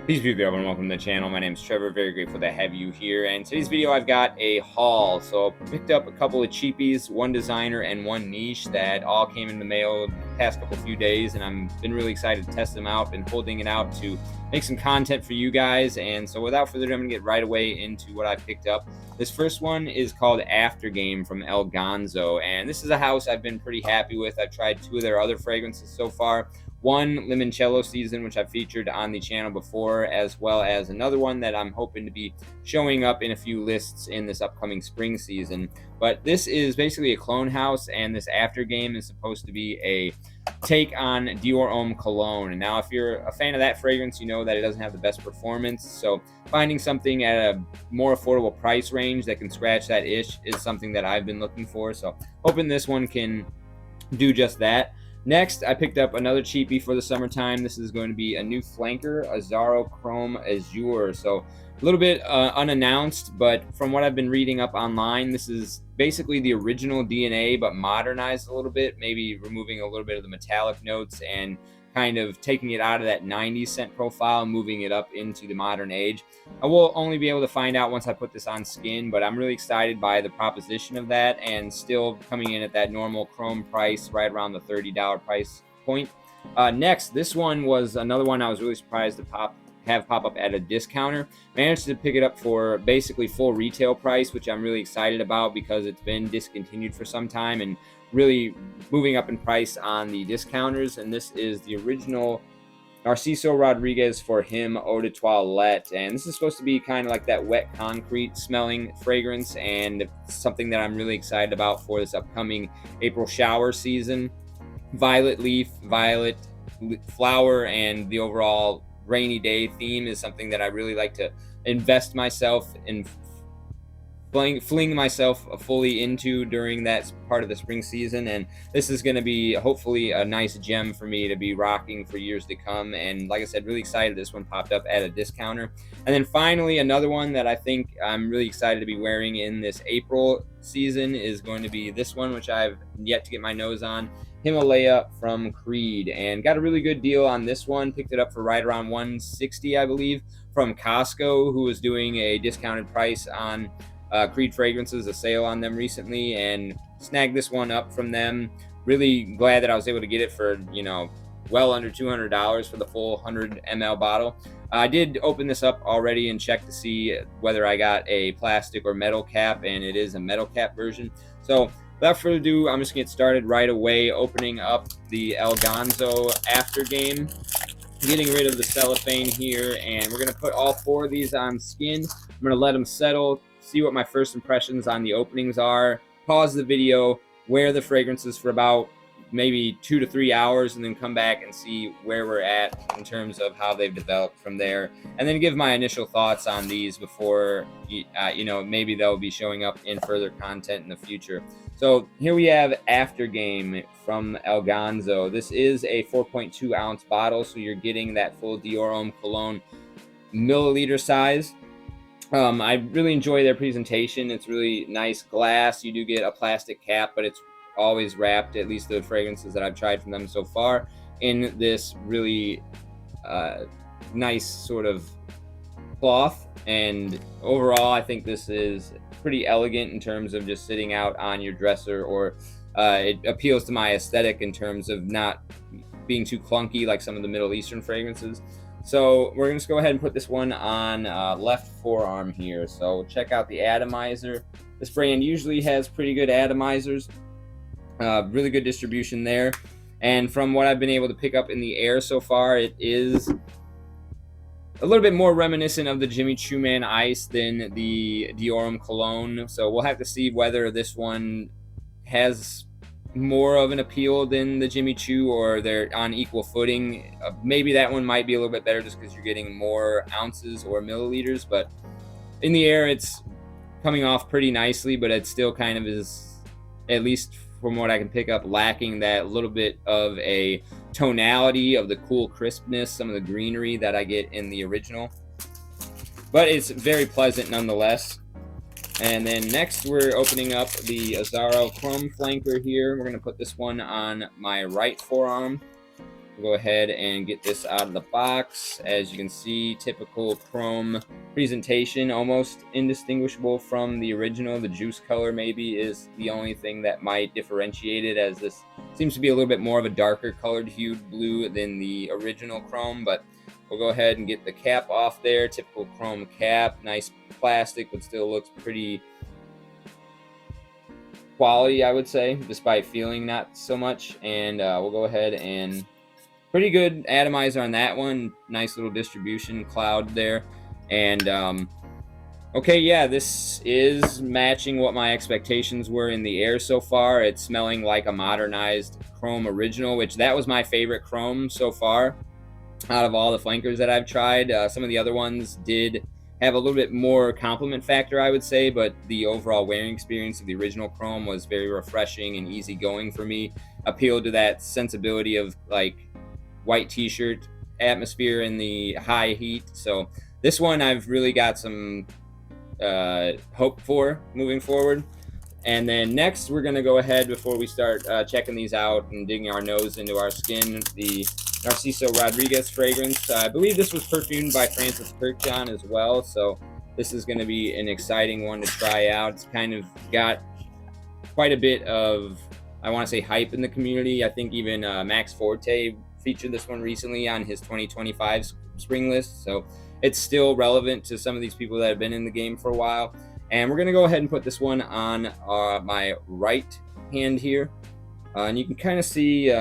Peace be with you, everyone. Welcome to the channel. My name is Trevor. Very grateful to have you here. And today's video, I've got a haul. So I picked up a couple of cheapies, one designer and one niche that all came in the mail the past few days. And I've been really excited to test them out and holding it out to make some content for you guys. And so without further ado, I'm going to get right away into what I picked up. This first one is called After Game from Ganso. And this is a house I've been pretty happy with. I've tried two of their other fragrances so far. One limoncello season, which I've featured on the channel before, as well as another one that I'm hoping to be showing up in a few lists in this upcoming spring season. But this is basically a clone house, and this After Game is supposed to be a take on Dior Homme Cologne. And now if you're a fan of that fragrance, you know that it doesn't have the best performance. So finding something at a more affordable price range that can scratch that itch is something that I've been looking for. So hoping this one can do just that. Next, I picked up another cheapie for the summertime. This is going to be a new flanker, Azzaro Chrome Azure. So a little bit unannounced, but from what I've been reading up online, this is basically the original DNA, but modernized a little bit, maybe removing a little bit of the metallic notes and kind of taking it out of that 90s scent profile, moving it up into the modern age. I will only be able to find out once I put this on skin, but I'm really excited by the proposition of that, and still coming in at that normal chrome price, right around the $30 price point. Next, this one was another one I was really surprised to have pop up at a discounter. Managed to pick it up for basically full retail price, which I'm really excited about because it's been discontinued for some time and really moving up in price on the discounters. And this is the original Narciso Rodriguez for him Eau de Toilette, and this is supposed to be kind of like that wet concrete smelling fragrance, and something that I'm really excited about for this upcoming April shower season. Violet leaf, violet flower, and the overall rainy day theme is something that I really like to invest myself in, fling myself fully into during that part of the spring season. And this is going to be hopefully a nice gem for me to be rocking for years to come. And like I said, really excited this one popped up at a discounter. And then finally, another one that I think I'm really excited to be wearing in this April season is going to be this one, which I've yet to get my nose on. Himalaya from Creed, and got a really good deal on this one. Picked it up for right around $160, I believe, from Costco, who was doing a discounted price on Creed fragrances, a sale on them recently, and snagged this one up from them. Really glad that I was able to get it for, well under $200 for the full 100 ml bottle. I did open this up already and check to see whether I got a plastic or metal cap, and it is a metal cap version. So without further ado, I'm just going to get started right away, opening up the Ganso After Game, getting rid of the cellophane here, and we're going to put all four of these on skin. I'm going to let them settle, see what my first impressions on the openings are, pause the video, wear the fragrances for about maybe 2 to 3 hours, and then come back and see where we're at in terms of how they've developed from there, and then give my initial thoughts on these before maybe they'll be showing up in further content in the future. So here we have After Game from Ganso. This is a 4.2 ounce bottle, so you're getting that full Dior Homme Cologne milliliter size. I really enjoy their presentation. It's really nice glass. You do get a plastic cap, but it's always wrapped, at least the fragrances that I've tried from them so far, in this really nice sort of cloth. And overall, I think this is pretty elegant in terms of just sitting out on your dresser, or it appeals to my aesthetic in terms of not being too clunky like some of the Middle Eastern fragrances. So we're going to go ahead and put this one on left forearm here. So check out the atomizer. This brand usually has pretty good atomizers. Really good distribution there. And from what I've been able to pick up in the air so far, it is a little bit more reminiscent of the Jimmy Choo Man Ice than the Dior Homme Cologne. So we'll have to see whether this one has more of an appeal than the Jimmy Choo, or they're on equal footing. Maybe that one might be a little bit better just because you're getting more ounces or milliliters, but in the air it's coming off pretty nicely, but it still kind of is, at least from what I can pick up, lacking that little bit of a tonality of the cool crispness, some of the greenery that I get in the original. But it's very pleasant nonetheless. And then next we're opening up the Azzaro Chrome Flanker here. We're going to put this one on my right forearm. Go ahead and get this out of the box. As you can see, typical chrome presentation, almost indistinguishable from the original. The juice color maybe is the only thing that might differentiate it, as this seems to be a little bit more of a darker colored hued blue than the original chrome. But we'll go ahead and get the cap off there. Typical chrome cap, nice plastic, but still looks pretty quality, I would say, despite feeling not so much. And we'll go ahead and pretty good atomizer on that one. Nice little distribution cloud there. And okay, yeah, this is matching what my expectations were in the air so far. It's smelling like a modernized chrome original, which that was my favorite chrome so far out of all the flankers that I've tried. Some of the other ones did have a little bit more compliment factor, I would say, but the overall wearing experience of the original chrome was very refreshing and easygoing for me. Appealed to that sensibility of like white t-shirt atmosphere in the high heat. So this one I've really got some hope for moving forward. And then next we're going to go ahead, before we start checking these out and digging our nose into our skin, the Narciso Rodriguez fragrance. I believe this was perfumed by Francis Kirkjohn as well, so this is going to be an exciting one to try out. It's kind of got quite a bit of, I want to say, hype in the community. I think even Max Forte featured this one recently on his 2025 spring list, so it's still relevant to some of these people that have been in the game for a while. And we're going to go ahead and put this one on my right hand here, and you can kind of see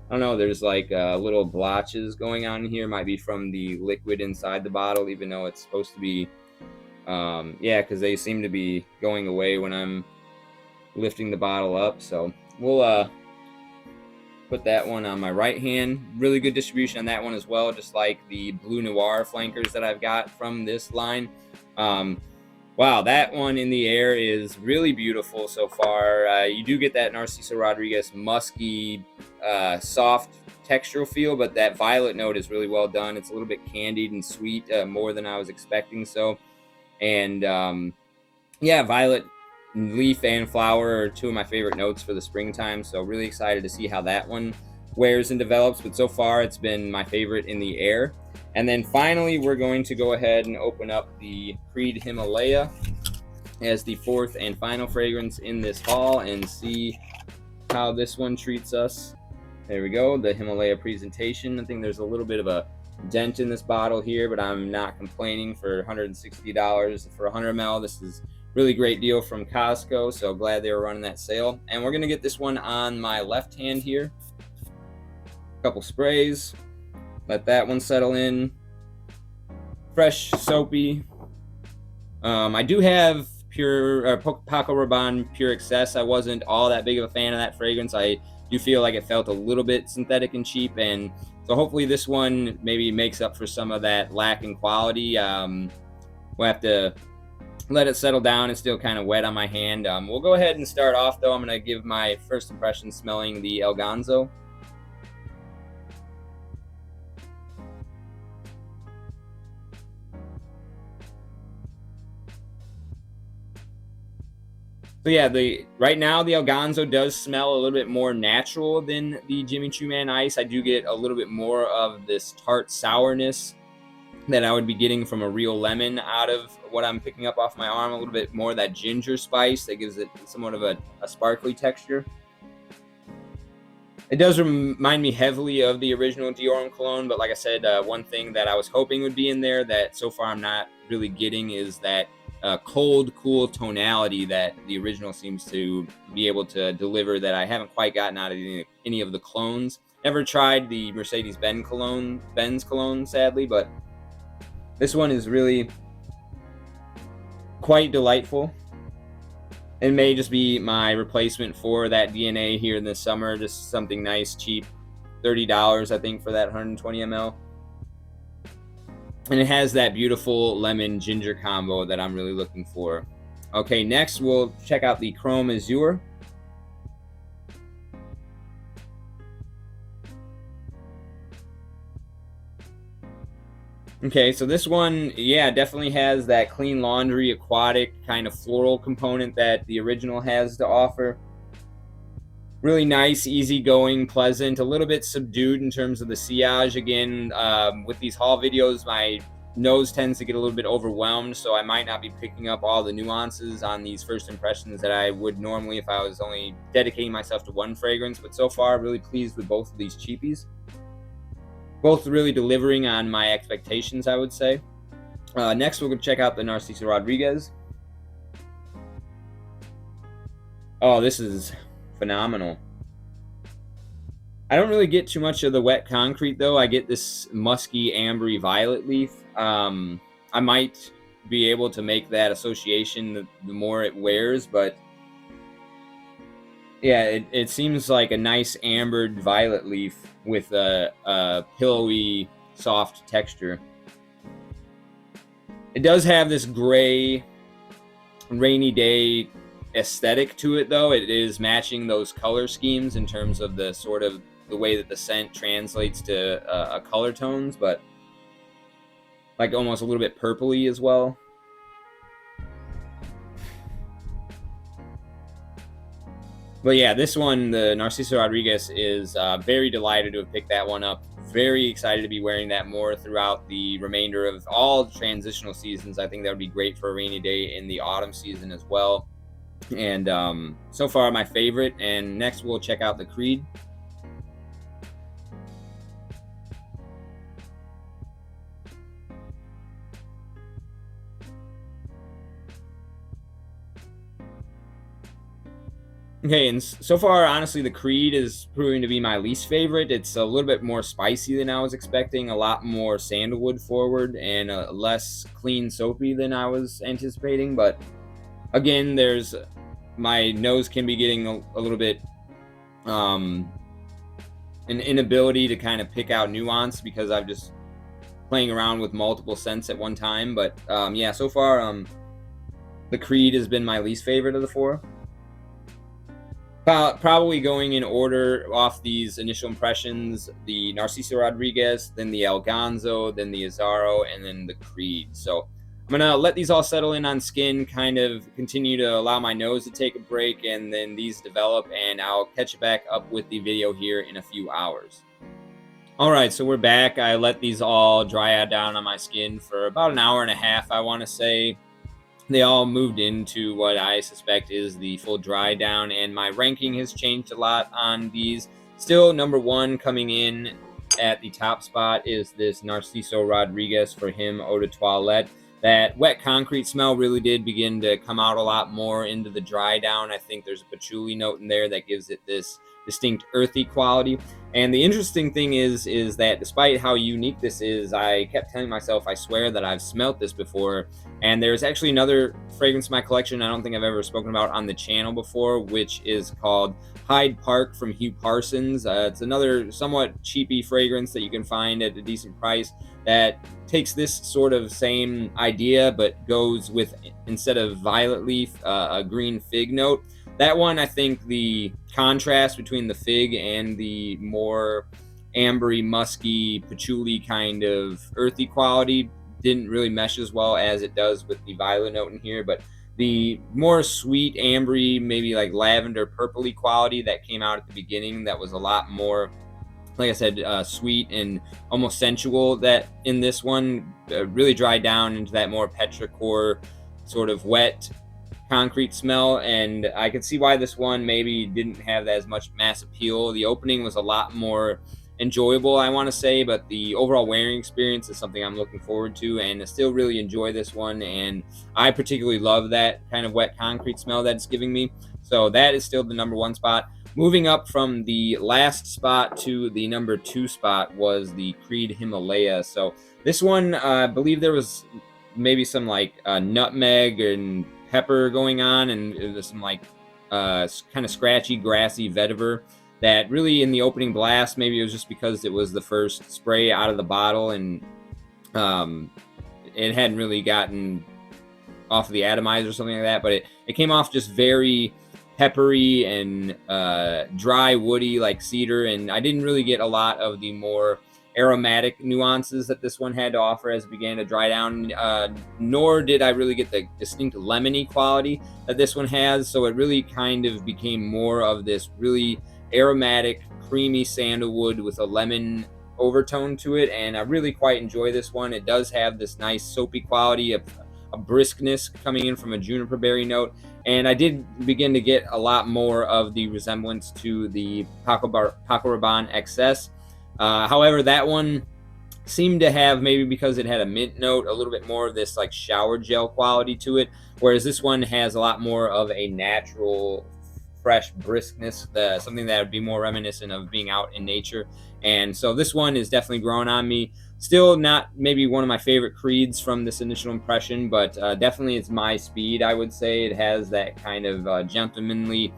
I don't know, there's like little blotches going on here. Might be from the liquid inside the bottle, even though it's supposed to be yeah, because they seem to be going away when I'm lifting the bottle up. So we'll put that one on my right hand. Really good distribution on that one as well, just like the Blue Noir flankers that I've got from this line. Wow, that one in the air is really beautiful so far. You do get that Narciso Rodriguez musky, soft textural feel, but that violet note is really well done. It's a little bit candied and sweet, more than I was expecting. So, and yeah, violet, leaf, and flower are two of my favorite notes for the springtime. So really excited to see how that one wears and develops. But so far, it's been my favorite in the air. And then finally, we're going to go ahead and open up the Creed Himalaya as the fourth and final fragrance in this haul and see how this one treats us. There we go, the Himalaya presentation. I think there's a little bit of a dent in this bottle here, but I'm not complaining for $160 for 100 ml. This is really great deal from Costco, so glad they were running that sale. And we're going to get this one on my left hand here. A couple sprays. Let that one settle in. Fresh, soapy. I do have pure Paco Rabanne Pure Excess. I wasn't all that big of a fan of that fragrance. I do feel like it felt a little bit synthetic and cheap, and so hopefully this one maybe makes up for some of that lack in quality. We'll have to let it settle down. It's still kind of wet on my hand. We'll go ahead and start off, though. I'm going to give my first impression smelling the El Ganso. So yeah, right now the El Ganso does smell a little bit more natural than the Jimmy Choo Man Ice. I do get a little bit more of this tart sourness that I would be getting from a real lemon out of what I'm picking up off my arm. A little bit more of that ginger spice that gives it somewhat of a sparkly texture. It does remind me heavily of the original Dior cologne, but like I said, one thing that I was hoping would be in there that so far I'm not really getting is that cold, cool tonality that the original seems to be able to deliver that I haven't quite gotten out of any of the clones. Never tried the Mercedes-Benz cologne, sadly, but this one is really quite delightful. It may just be my replacement for that DNA here in the summer. Just something nice, cheap, $30 I think for that 120 ml. And it has that beautiful lemon ginger combo that I'm really looking for. Okay, next we'll check out the Chrome Azure. Okay, so this one, yeah, definitely has that clean laundry, aquatic kind of floral component that the original has to offer. Really nice, easygoing, pleasant, a little bit subdued in terms of the sillage. Again, with these haul videos, my nose tends to get a little bit overwhelmed, so I might not be picking up all the nuances on these first impressions that I would normally if I was only dedicating myself to one fragrance. But so far, really pleased with both of these cheapies. Both really delivering on my expectations, I would say. Next, we're going to check out the Narciso Rodriguez. Oh, this is phenomenal. I don't really get too much of the wet concrete, though. I get this musky, ambery violet leaf. I might be able to make that association the more it wears, but yeah, it seems like a nice ambered violet leaf with a pillowy, soft texture. It does have this gray, rainy day aesthetic to it, though. It is matching those color schemes in terms of the sort of the way that the scent translates to color tones, but like almost a little bit purpley as well. But yeah, this one, the Narciso Rodriguez, is very delighted to have picked that one up. Very excited to be wearing that more throughout the remainder of all transitional seasons. I think that would be great for a rainy day in the autumn season as well. And so far, my favorite. And next, we'll check out the Creed. Okay, and so far, honestly, the Creed is proving to be my least favorite. It's a little bit more spicy than I was expecting, a lot more sandalwood forward, and less clean soapy than I was anticipating. But again, there's my nose can be getting a little bit an inability to kind of pick out nuance because I'm just playing around with multiple scents at one time. But yeah, so far, the Creed has been my least favorite of the four. Probably going in order off these initial impressions: the Narciso Rodriguez, then the El Ganso, then the Azzaro, and then the Creed. So I'm gonna let these all settle in on skin, kind of continue to allow my nose to take a break, and then these develop, and I'll catch back up with the video here in a few hours. All right, so we're back. I let these all dry out down on my skin for about an hour and a half, I want to say. They all moved into what I suspect is the full dry down, and my ranking has changed a lot on these. Still, number one coming in at the top spot is this Narciso Rodriguez for him Eau de Toilette. That wet concrete smell really did begin to come out a lot more into the dry down. I think there's a patchouli note in there that gives it this distinct earthy quality. And the interesting thing is that despite how unique this is, I kept telling myself, I swear that I've smelt this before. And there's actually another fragrance in my collection I don't think I've ever spoken about on the channel before, which is called Hyde Park from Hugh Parsons. It's another somewhat cheapy fragrance that you can find at a decent price that takes this sort of same idea, but goes with, instead of violet leaf, a green fig note. That one, I think the contrast between the fig and the more ambery, musky, patchouli kind of earthy quality didn't really mesh as well as it does with the violet note in here. But the more sweet, ambery, maybe like lavender, purpley quality that came out at the beginning, that was a lot more, like I said, sweet and almost sensual, that in this one really dried down into that more petrichor sort of wet concrete smell. And I could see why this one maybe didn't have as much mass appeal. The opening was a lot more enjoyable, I want to say, but the overall wearing experience is something I'm looking forward to, and I still really enjoy this one. And I particularly love that kind of wet concrete smell that it's giving me. So that is still the number one spot. Moving up from the last spot to the number two spot was the Creed Himalaya. So this one, I believe there was maybe some like nutmeg and pepper going on, and it was some like kind of scratchy, grassy vetiver that really in the opening blast, maybe it was just because it was the first spray out of the bottle and it hadn't really gotten off of the atomizer or something like that, but it came off just very peppery and dry, woody, like cedar, and I didn't really get a lot of the more aromatic nuances that this one had to offer as it began to dry down, nor did I really get the distinct lemony quality that this one has. So it really kind of became more of this really aromatic, creamy sandalwood with a lemon overtone to it, and I really quite enjoy this one. It does have this nice soapy quality, a briskness coming in from a juniper berry note, and I did begin to get a lot more of the resemblance to the Paco Rabanne XS. However, that one seemed to have, maybe because it had a mint note, a little bit more of this like shower gel quality to it, whereas this one has a lot more of a natural, fresh briskness, something that would be more reminiscent of being out in nature. And so this one is definitely growing on me. Still not maybe one of my favorite creeds from this initial impression, but definitely it's my speed, I would say. It has that kind of gentlemanly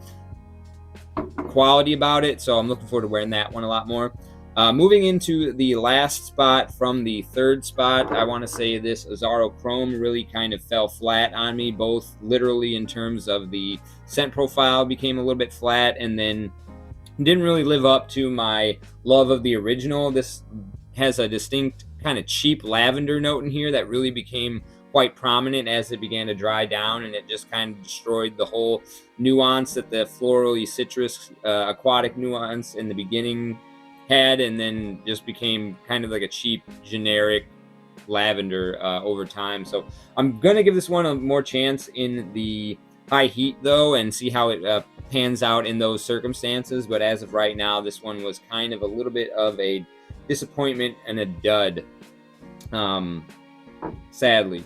quality about it, so I'm looking forward to wearing that one a lot more. Moving into the last spot from the third spot, I want to say this Azzaro Chrome really kind of fell flat on me, both literally in terms of the scent profile became a little bit flat, and then didn't really live up to my love of the original. This has a distinct kind of cheap lavender note in here that really became quite prominent as it began to dry down, and it just kind of destroyed the whole nuance that the florally citrus aquatic nuance in the beginning had, and then just became kind of like a cheap generic lavender over time. So I'm gonna give this one a more chance in the high heat though, and see how it pans out in those circumstances. But as of right now, this one was kind of a little bit of a disappointment and a dud, sadly.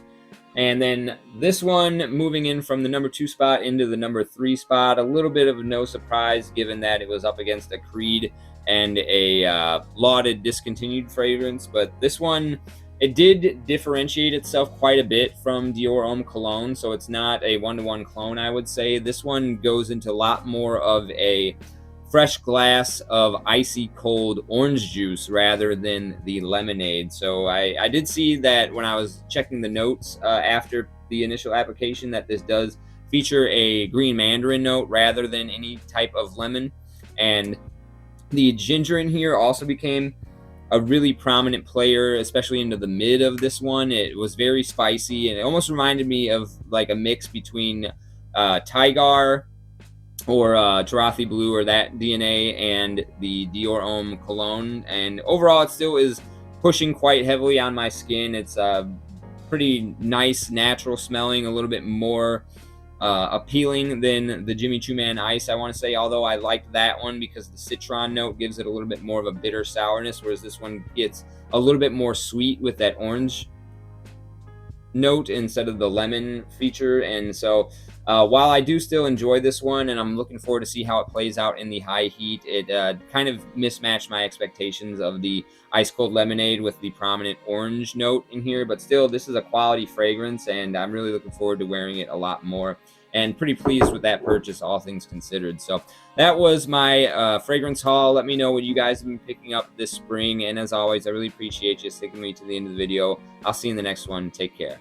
And then this one, moving in from the number 2 spot into the number 3 spot, a little bit of no surprise given that it was up against a Creed and a lauded discontinued fragrance. But this one, it did differentiate itself quite a bit from Dior Homme Cologne, so it's not a one-to-one clone, I would say. This one goes into a lot more of a fresh glass of icy cold orange juice rather than the lemonade. So I did see that when I was checking the notes after the initial application, that this does feature a green mandarin note rather than any type of lemon. And the ginger in here also became a really prominent player, especially into the mid of this one. It was very spicy, and it almost reminded me of like a mix between Tigar or Tarathi Blue or that DNA and the Dior Homme Cologne. And overall, it still is pushing quite heavily on my skin. It's pretty nice, natural smelling, a little bit more appealing than the Jimmy Choo Man Ice, I want to say, although I liked that one because the citron note gives it a little bit more of a bitter sourness, whereas this one gets a little bit more sweet with that orange note instead of the lemon feature. And so while I do still enjoy this one, and I'm looking forward to see how it plays out in the high heat, it kind of mismatched my expectations of the ice cold lemonade with the prominent orange note in here. But still, this is a quality fragrance, and I'm really looking forward to wearing it a lot more, and pretty pleased with that purchase, all things considered. So that was my fragrance haul. Let me know what you guys have been picking up this spring, and as always, I really appreciate you sticking with me to the end of the video. I'll see you in the next one. Take care.